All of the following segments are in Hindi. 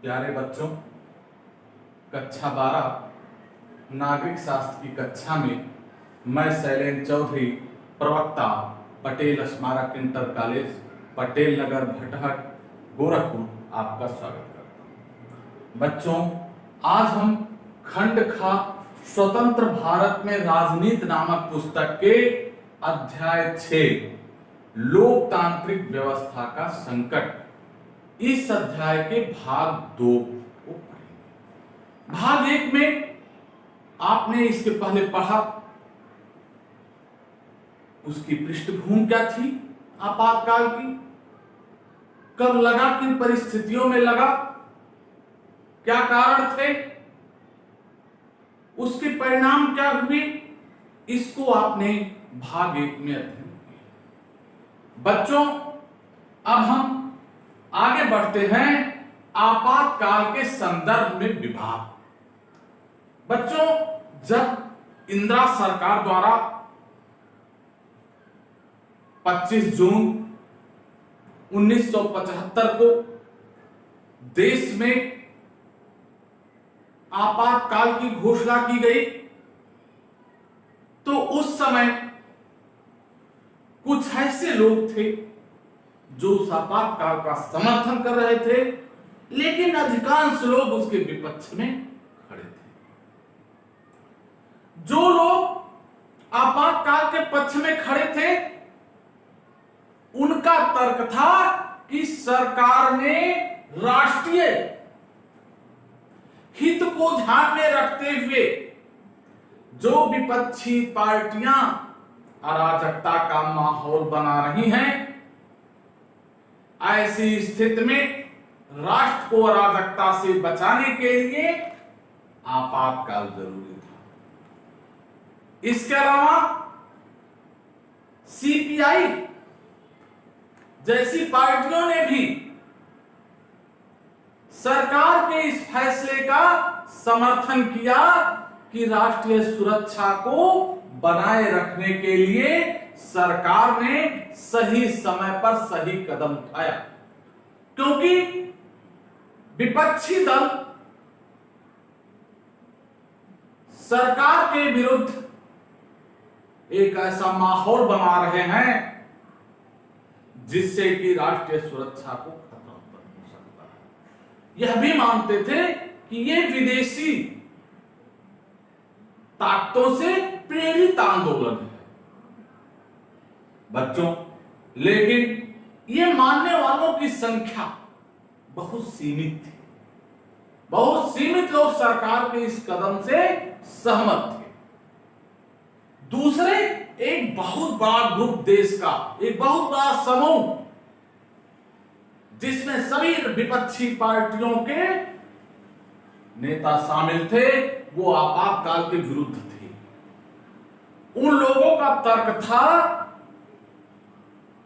प्यारे बच्चों, कक्षा 12 नागरिक शास्त्र की कक्षा में मैं शैलेंद्र चौधरी, प्रवक्ता, पटेल स्मारक इंटर कॉलेज, पटेल नगर, भटहट, गोरखपुर, आपका स्वागत करता हूँ। बच्चों, आज हम खंड खा स्वतंत्र भारत में राजनीति नामक पुस्तक के अध्याय 6 लोकतांत्रिक व्यवस्था का संकट, इस अध्याय के भाग 2 को पढ़ेंगे। भाग 1 में आपने इसके पहले पढ़ा, उसकी पृष्ठभूमि क्या थी आपातकाल की, कब लगा, किन परिस्थितियों में लगा, क्या कारण थे, उसके परिणाम क्या हुए, इसको आपने भाग 1 में अध्ययन किया। बच्चों, अब हम आगे बढ़ते हैं आपातकाल के संदर्भ में विभाग। बच्चों, जब इंदिरा सरकार द्वारा 25 जून 1975 को देश में आपातकाल की घोषणा की गई, तो उस समय कुछ ऐसे लोग थे जो उस आपातकाल का समर्थन कर रहे थे, लेकिन अधिकांश लोग उसके विपक्ष में खड़े थे। जो लोग आपातकाल के पक्ष में खड़े थे, उनका तर्क था कि सरकार ने राष्ट्रीय हित को ध्यान में रखते हुए जो विपक्षी पार्टियां अराजकता का माहौल बना रही हैं, ऐसी स्थिति में राष्ट्र को अराजकता से बचाने के लिए आपातकाल जरूरी था। इसके अलावा सीपीआई जैसी पार्टियों ने भी सरकार के इस फैसले का समर्थन किया कि राष्ट्रीय सुरक्षा को बनाए रखने के लिए सरकार ने सही समय पर सही कदम उठाया, क्योंकि विपक्षी दल सरकार के विरुद्ध एक ऐसा माहौल बना रहे हैं जिससे कि राष्ट्रीय सुरक्षा को खतरा हो सकता है। यह भी मानते थे कि ये विदेशी ताकतों से प्रेरित आंदोलन है। बच्चों, लेकिन ये मानने वालों की संख्या बहुत सीमित थी। बहुत सीमित लोग सरकार के इस कदम से सहमत थे। दूसरे, एक बहुत बड़ा ग्रुप, देश का एक बहुत बड़ा समूह, जिसमें सभी विपक्षी पार्टियों के नेता शामिल थे, वो आपातकाल के विरुद्ध थे। उन लोगों का तर्क था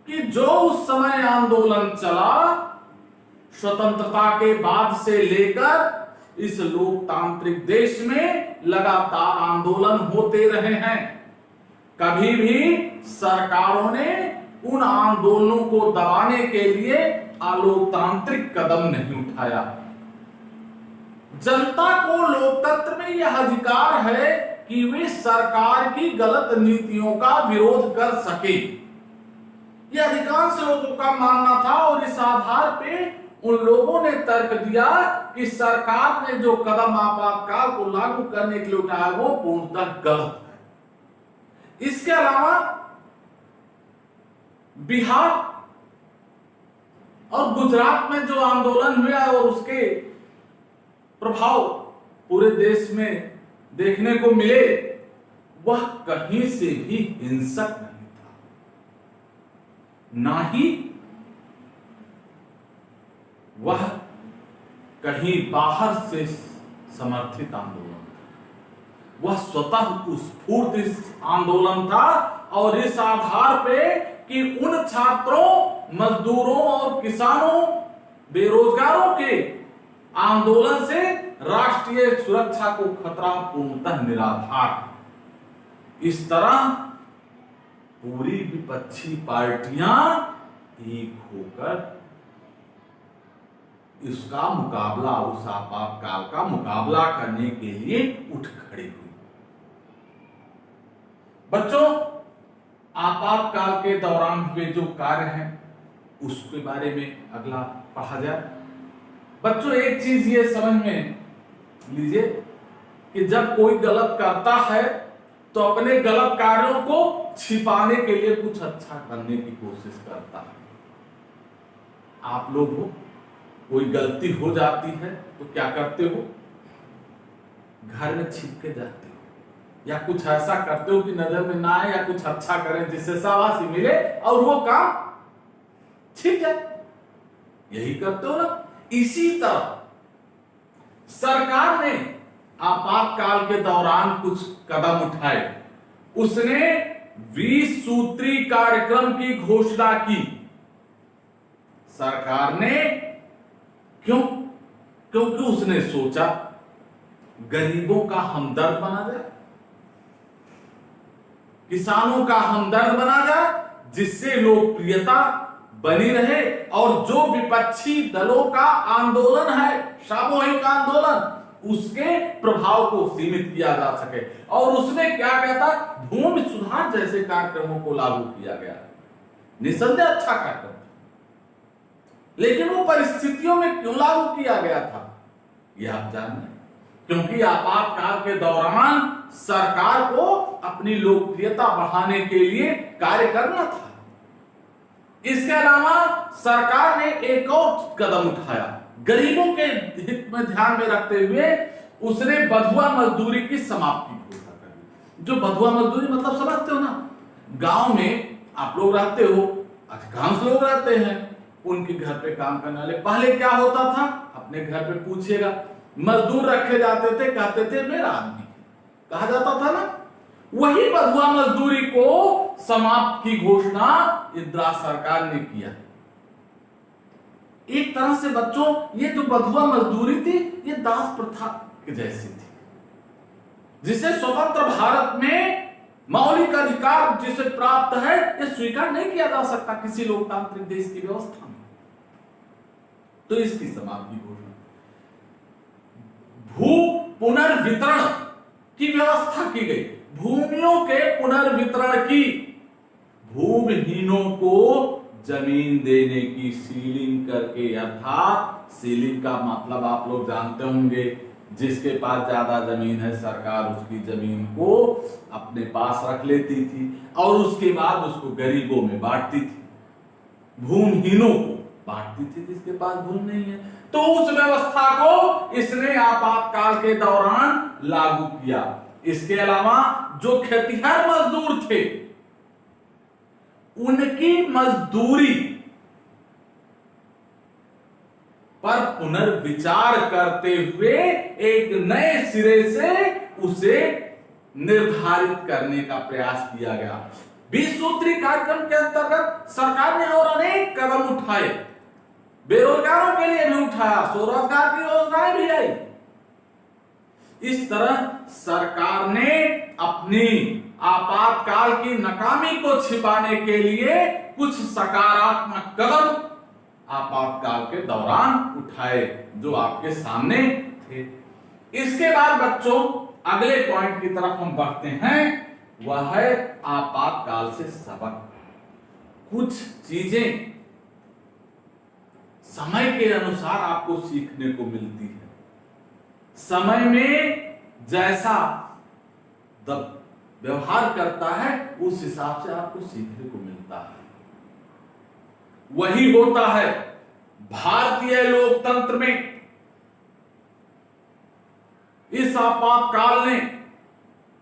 कि जो उस समय आंदोलन चला, स्वतंत्रता के बाद से लेकर इस लोकतांत्रिक देश में लगातार आंदोलन होते रहे हैं। कभी भी सरकारों ने उन आंदोलनों को दबाने के लिए अलोकतांत्रिक कदम नहीं उठाया। जनता को लोकतंत्र में यह अधिकार है कि वे सरकार की गलत नीतियों का विरोध कर सके। यह अधिकांश लोगों का मानना था, और इस आधार पे उन लोगों ने तर्क दिया कि सरकार ने जो कदम आपातकाल को लागू करने के लिए उठाया वो पूर्णतः गलत है। इसके अलावा बिहार और गुजरात में जो आंदोलन हुआ और उसके प्रभाव पूरे देश में देखने को मिले, वह कहीं से भी हिंसक नहीं था, ना ही वह कहीं बाहर से समर्थित आंदोलन था। वह स्वतः स्फूर्त आंदोलन था, और इस आधार पे कि उन छात्रों, मजदूरों और किसानों, बेरोजगारों के आंदोलन से राष्ट्रीय सुरक्षा को खतरा पूर्णतः निराधार। इस तरह पूरी विपक्षी पार्टियां एक होकर उसका मुकाबला, उस आपातकाल का मुकाबला करने के लिए उठ खड़ी हुई। बच्चों, आपातकाल के दौरान हुए जो कार्य हैं उसके बारे में अगला पढ़ा जाए। बच्चों, एक चीज ये समझ में लीजिए कि जब कोई गलत करता है तो अपने गलत कार्यों को छिपाने के लिए कुछ अच्छा करने की कोशिश करता है। आप लोग हो, कोई गलती हो जाती है तो क्या करते हो? घर में छिप के जाते हो या कुछ ऐसा करते हो कि नजर में ना आए, या कुछ अच्छा करें जिससे शाबाशी मिले और वो काम छिप जाए। यही करते हो ना। इसी तरह सरकार ने आपातकाल के दौरान कुछ कदम उठाए। उसने 20 सूत्री कार्यक्रम की घोषणा की। सरकार ने क्यों? क्योंकि उसने सोचा गरीबों का हमदर्द बना जाए, किसानों का हमदर्द बना जाए, जिससे लोकप्रियता बनी रहे और जो विपक्षी दलों का आंदोलन है, सामूहिक आंदोलन, उसके प्रभाव को सीमित किया जा सके। और उसने क्या कहता, भूमि सुधार जैसे कार्यक्रमों को लागू किया गया। निसंदेह अच्छा कार्यक्रम, लेकिन वो परिस्थितियों में क्यों लागू किया गया था यह आप जानते हैं। क्योंकि आपातकाल के दौरान सरकार को अपनी लोकप्रियता बढ़ाने के लिए कार्य करना था। इसके अलावा सरकार ने एक और कदम उठाया। गरीबों के हित में ध्यान में रखते हुए उसने बंधुआ मजदूरी की समाप्ति घोषणा कर दी। जो बंधुआ मजदूरी मतलब समझते हो ना, गांव में आप लोग रहते हो, अधिकांश लोग रहते हैं, उनके घर पे काम करने वाले। पहले क्या होता था, अपने घर पे पूछिएगा, मजदूर रखे जाते थे, कहते थे मेरा आदमी कहा जाता था ना। वही बंधुआ मजदूरी को समाप्त की घोषणा इंदिरा सरकार ने किया। एक तरह से बच्चों, ये जो बंधुआ मजदूरी थी ये दास प्रथा के जैसी थी, जिसे स्वतंत्र भारत में मौलिक अधिकार जिसे प्राप्त है, यह स्वीकार नहीं किया जा सकता किसी लोकतांत्रिक देश की व्यवस्था में। तो इसकी समाप्ति घोषणा। भू पुनर्वितरण की व्यवस्था की गई। भूमियों के पुनर्वितरण की, भूमिहीनों को जमीन देने की, सीलिंग करके। अर्थात सीलिंग का मतलब आप लोग जानते होंगे, जिसके पास ज्यादा जमीन है सरकार उसकी जमीन को अपने पास रख लेती थी और उसके बाद उसको गरीबों में बांटती थी, भूमिहीनों को बांटती थी जिसके पास भूमि नहीं है। तो उस व्यवस्था को इसने आपातकाल के दौरान लागू किया। इसके अलावा जो खेतिहर मजदूर थे उनकी मजदूरी पर पुनर्विचार करते हुए एक नए सिरे से उसे निर्धारित करने का प्रयास किया गया। 20 सूत्री कार्यक्रम के अंतर्गत सरकार ने और अनेक कदम उठाए। बेरोजगारों के लिए भी उठाया, स्वरोजगार की योजनाएं भी आई। इस तरह सरकार ने अपनी आपातकाल की नाकामी को छिपाने के लिए कुछ सकारात्मक कदम आपातकाल के दौरान उठाए, जो आपके सामने थे। इसके बाद बच्चों अगले पॉइंट की तरफ हम बढ़ते हैं, वह है आपातकाल से सबक। कुछ चीजें समय के अनुसार आपको सीखने को मिलती है। समय में जैसा व्यवहार करता है उस हिसाब से आपको सीखने को मिलता है। वही होता है भारतीय लोकतंत्र में। इस आपातकाल ने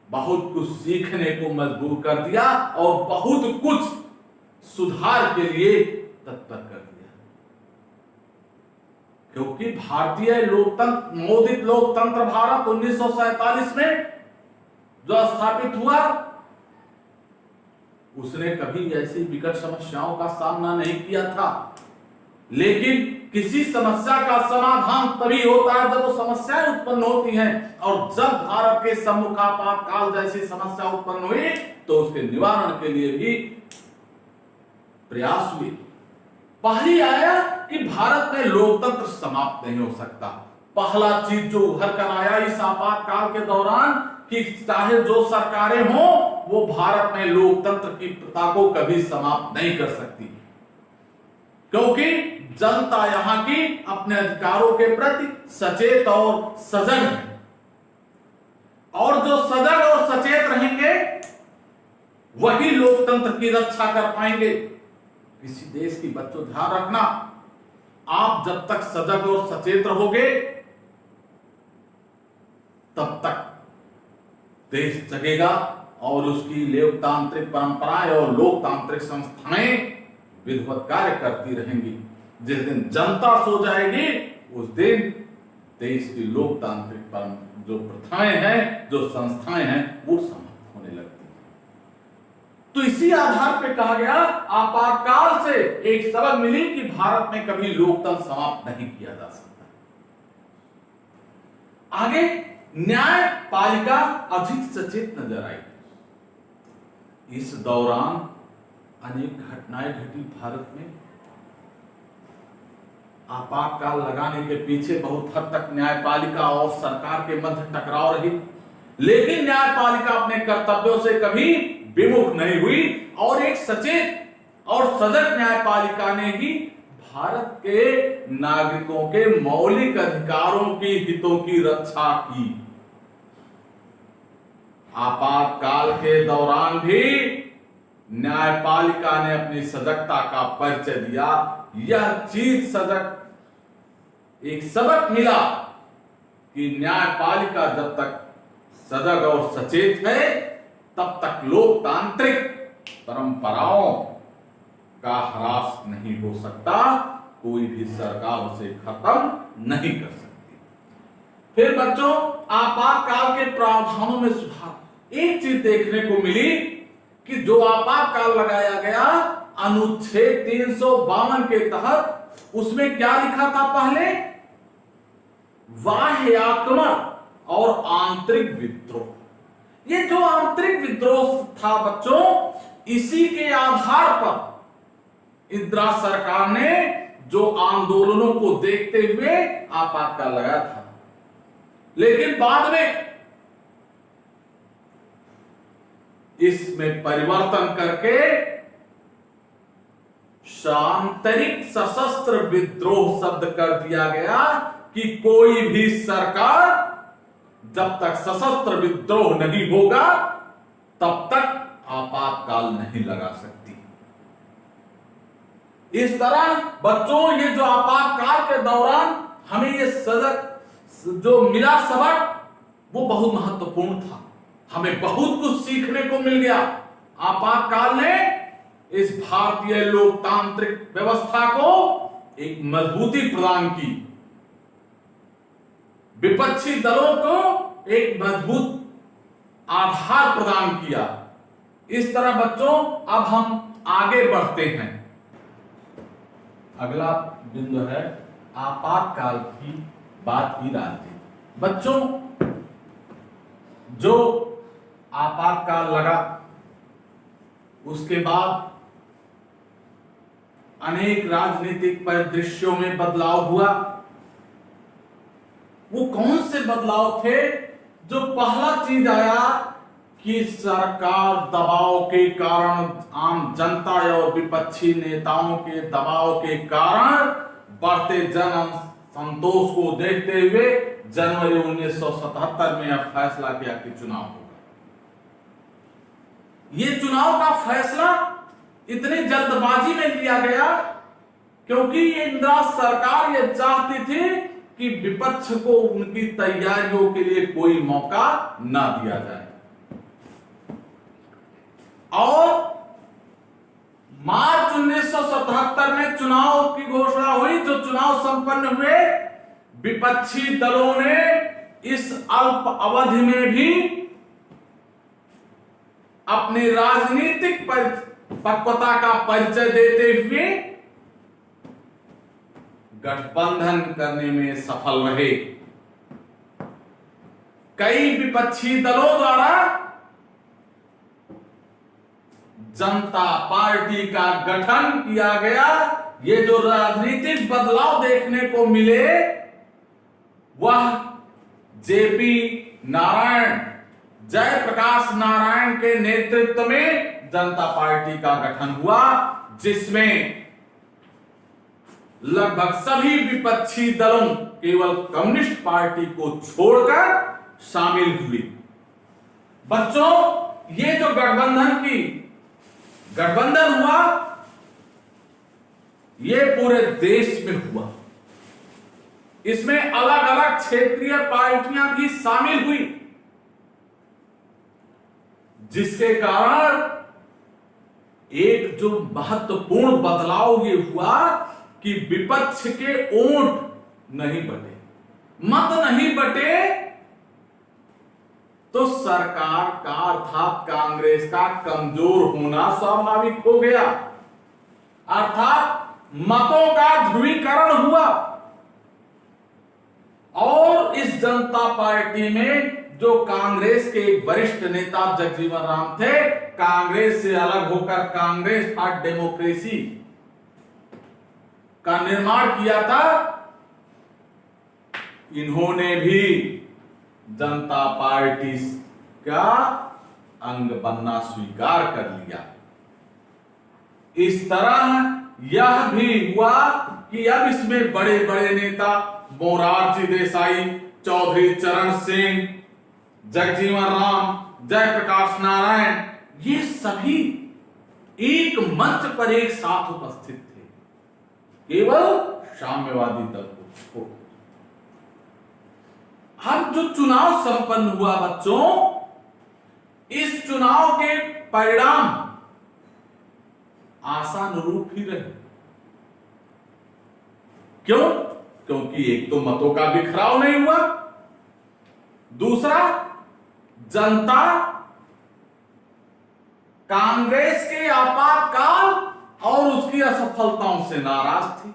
बहुत कुछ सीखने को मजबूर कर दिया और बहुत कुछ सुधार के लिए तत्पर कर दिया। क्योंकि भारतीय लोकतंत्र, मोदित लोकतंत्र भारत 1947 में जो स्थापित हुआ, उसने कभी ऐसी विकट समस्याओं का सामना नहीं किया था। लेकिन किसी समस्या का समाधान तभी होता है जब वो समस्याएं उत्पन्न होती हैं, और जब भारत के सम्मुख आपातकाल जैसी समस्या उत्पन्न हुई तो उसके निवारण के लिए भी प्रयास हुए। पहली आया कि भारत में लोकतंत्र समाप्त नहीं हो सकता। पहला चीज जो उभर कर आया इस आपातकाल के दौरान कि चाहे जो सरकारें हों वो भारत में लोकतंत्र की प्रथा को कभी समाप्त नहीं कर सकती, क्योंकि जनता यहां की अपने अधिकारों के प्रति सचेत और सजग है। और जो सजग और सचेत रहेंगे वही लोकतंत्र की रक्षा कर पाएंगे। किसी देश की बच्चों ध्यान रखना, आप जब तक सजग और सचेत रहोगे तब तक देश जगेगा और उसकी लोकतांत्रिक परंपराएं और लोकतांत्रिक संस्थाएं विधिवत कार्य करती रहेंगी। जिस दिन जनता सो जाएगी उस दिन देश की लोकतांत्रिक जो प्रथाएं हैं, जो संस्थाएं हैं, वो समाप्त होने लगती हैं। तो इसी आधार पे कहा गया आपातकाल से एक सबक मिली कि भारत में कभी लोकतंत्र समाप्त नहीं किया जा सकता। आगे न्यायपालिका अधिक सचेत नजर आई। इस दौरान अनेक घटनाएं घटी भारत में। आपातकाल लगाने के पीछे बहुत हद तक न्यायपालिका और सरकार के मध्य टकराव रही, लेकिन न्यायपालिका अपने कर्तव्यों से कभी विमुख नहीं हुई और एक सचेत और सजग न्यायपालिका ने ही भारत के नागरिकों के मौलिक अधिकारों की हितों की रक्षा की। आपातकाल के दौरान भी न्यायपालिका ने अपनी सजगता का परिचय दिया। यह चीज सजग एक सबक मिला कि न्यायपालिका जब तक सजग और सचेत है तब तक लोकतांत्रिक परंपराओं का ह्रास नहीं हो सकता, कोई भी सरकार उसे खत्म नहीं कर सकती। फिर बच्चों आपातकाल के प्रावधानों में सुधार। एक चीज देखने को मिली कि जो आपातकाल लगाया गया अनुच्छेद 352 के तहत, उसमें क्या लिखा था पहले? बाह्य आक्रमण और आंतरिक विद्रोह। ये जो आंतरिक विद्रोह था बच्चों, इसी के आधार पर इंदिरा सरकार ने जो आंदोलनों को देखते हुए आपातकाल लगाया था, लेकिन बाद में इसमें परिवर्तन करके आंतरिक सशस्त्र विद्रोह शब्द कर दिया गया कि कोई भी सरकार जब तक सशस्त्र विद्रोह नहीं होगा तब तक आपातकाल नहीं लगा सकती। इस तरह बच्चों ये जो आपातकाल के दौरान हमें ये सजग जो मिला सबक वो बहुत महत्वपूर्ण था। हमें बहुत कुछ सीखने को मिल गया। आपातकाल ने इस भारतीय लोकतांत्रिक व्यवस्था को एक मजबूती प्रदान की, विपक्षी दलों को एक मजबूत आधार प्रदान किया। इस तरह बच्चों अब हम आगे बढ़ते हैं। अगला बिंदु है आपातकाल की बात की राजनीति। बच्चों जो आपातकाल लगा उसके बाद अनेक राजनीतिक परिदृश्यों में बदलाव हुआ। वो कौन से बदलाव थे? जो पहला चीज आया कि सरकार दबाव के कारण, आम जनता और विपक्षी नेताओं के दबाव के कारण बढ़ते जन संतोष को देखते हुए जनवरी 1977 में यह फैसला किया कि चुनाव होगा। ये चुनाव का फैसला इतनी जल्दबाजी में लिया गया क्योंकि इंदिरा सरकार ये चाहती थी कि विपक्ष को उनकी तैयारियों के लिए कोई मौका ना दिया जाए। और मार्च 1977 में चुनाव की घोषणा हुई। जो चुनाव संपन्न हुए, विपक्षी दलों ने इस अल्प अवधि में भी अपनी राजनीतिक पक्वता का परिचय देते हुए गठबंधन करने में सफल रहे। कई विपक्षी दलों द्वारा जनता पार्टी का गठन किया गया। ये जो राजनीतिक बदलाव देखने को मिले वह जेपी नारायण, जयप्रकाश नारायण के नेतृत्व में जनता पार्टी का गठन हुआ, जिसमें लगभग सभी विपक्षी दलों केवल कम्युनिस्ट पार्टी को छोड़कर शामिल हुई। बच्चों, ये जो गठबंधन हुआ, ये पूरे देश में हुआ। इसमें अलग अलग क्षेत्रीय पार्टियां भी शामिल हुई, जिसके कारण एक जो महत्वपूर्ण बदलाव ये हुआ कि विपक्ष के वोट नहीं बटे, मत नहीं बटे, तो सरकार का अर्थात कांग्रेस का कमजोर होना स्वाभाविक हो गया, अर्थात मतों का ध्रुवीकरण हुआ। और इस जनता पार्टी में जो कांग्रेस के वरिष्ठ नेता जगजीवन राम थे, कांग्रेस से अलग होकर कांग्रेस फॉर डेमोक्रेसी का निर्माण किया था, इन्होंने भी जनता पार्टी का अंग बनना स्वीकार कर लिया। इस तरह यह भी हुआ कि अब इसमें बड़े बड़े नेता मोरारजी देसाई, चौधरी चरण सिंह, जगजीवन राम, जयप्रकाश नारायण, ये सभी एक मंच पर एक साथ उपस्थित थे, केवल साम्यवादी दल को। अब जो चुनाव संपन्न हुआ बच्चों, इस चुनाव के परिणाम आशानुरूप ही रहे। क्यों? क्योंकि एक तो मतों का बिखराव नहीं हुआ, दूसरा जनता कांग्रेस के आपातकाल और उसकी असफलताओं से नाराज थी।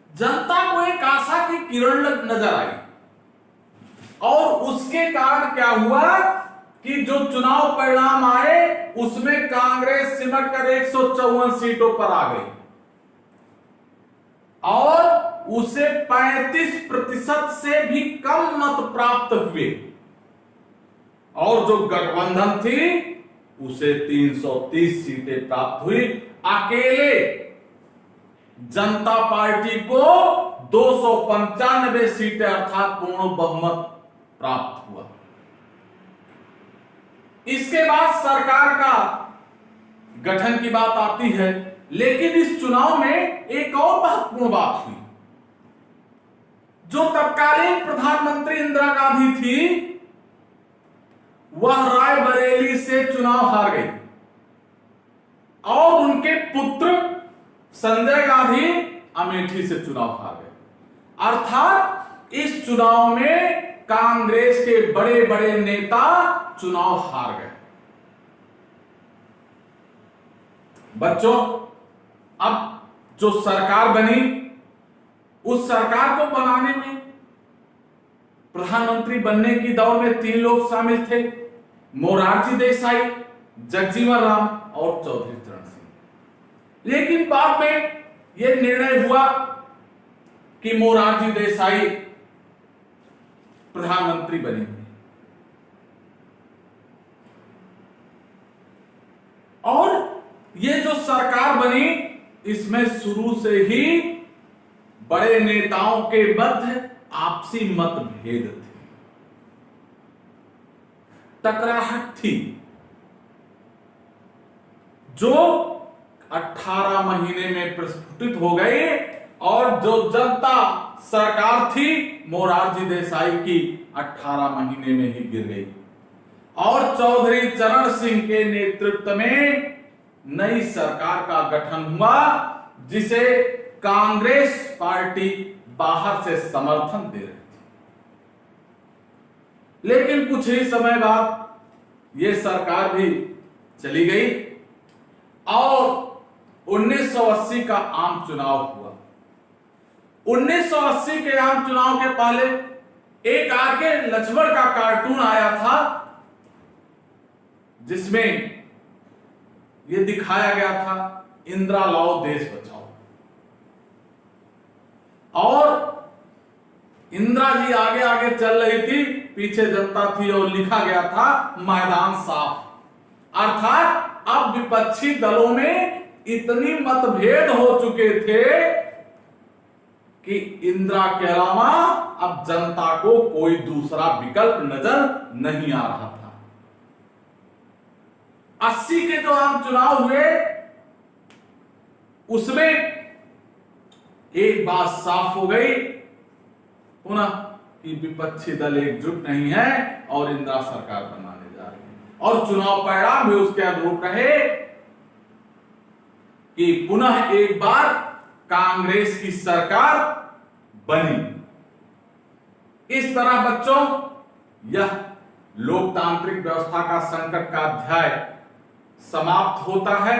जनता को एक आशा की किरण नजर आई, और उसके कारण क्या हुआ कि जो चुनाव परिणाम आए उसमें कांग्रेस सिमट कर 154 सीटों पर आ गई और उसे 35% से भी कम मत प्राप्त हुए, और जो गठबंधन थी उसे 330 सीटें प्राप्त हुई। अकेले जनता पार्टी को 295 सीटें अर्थात पूर्ण बहुमत प्राप्त हुआ। इसके बाद सरकार का गठन की बात आती है, लेकिन इस चुनाव में एक और महत्वपूर्ण बात हुई। जो तत्कालीन प्रधानमंत्री इंदिरा गांधी थी, वह रायबरेली से चुनाव हार गई और उनके पुत्र संजय गांधी अमेठी से चुनाव हार गए। अर्थात इस चुनाव में कांग्रेस के बड़े बड़े नेता चुनाव हार गए। बच्चों, अब जो सरकार बनी, उस सरकार को बनाने में प्रधानमंत्री बनने की दौड़ में 3 लोग शामिल थे, मोरारजी देसाई, जगजीवन राम और चौधरी चरण सिंह। लेकिन बाद में यह निर्णय हुआ कि मोरारजी देसाई प्रधानमंत्री बनेंगे, और ये जो सरकार बनी, इसमें शुरू से ही बड़े नेताओं के मध्य आपसी मतभेद थे, टकराहट थी, जो 18 महीने में प्रस्फुटित हो गई, और जो जनता सरकार थी मोरारजी देसाई की 18 महीने में ही गिर गई, और चौधरी चरण सिंह के नेतृत्व में नई सरकार का गठन हुआ, जिसे कांग्रेस पार्टी बाहर से समर्थन दे रही थी। लेकिन कुछ ही समय बाद यह सरकार भी चली गई और 1980 का आम चुनाव हुआ। 1980 के आम चुनाव के पहले एक आगे लक्ष्मण का कार्टून आया था, जिसमें यह दिखाया गया था, इंदिरा लाओ देश बचाओ। और इंदिरा जी आगे आगे चल रही थी, पीछे जनता थी और लिखा गया था मैदान साफ। अर्थात अब विपक्षी दलों में इतनी मतभेद हो चुके थे कि इंदिरा के अलावा अब जनता को कोई दूसरा विकल्प नजर नहीं आ रहा था। 80 के जो आम चुनाव हुए उसमें एक बात साफ हो गई पुनः कि विपक्षी दल एकजुट नहीं है और इंदिरा सरकार बनाने जा रही है, और चुनाव परिणाम भी उसके अनुरूप रहे कि पुनः एक बार कांग्रेस की सरकार बनी। इस तरह बच्चों, यह लोकतांत्रिक व्यवस्था का संकट का अध्याय समाप्त होता है।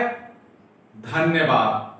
धन्यवाद।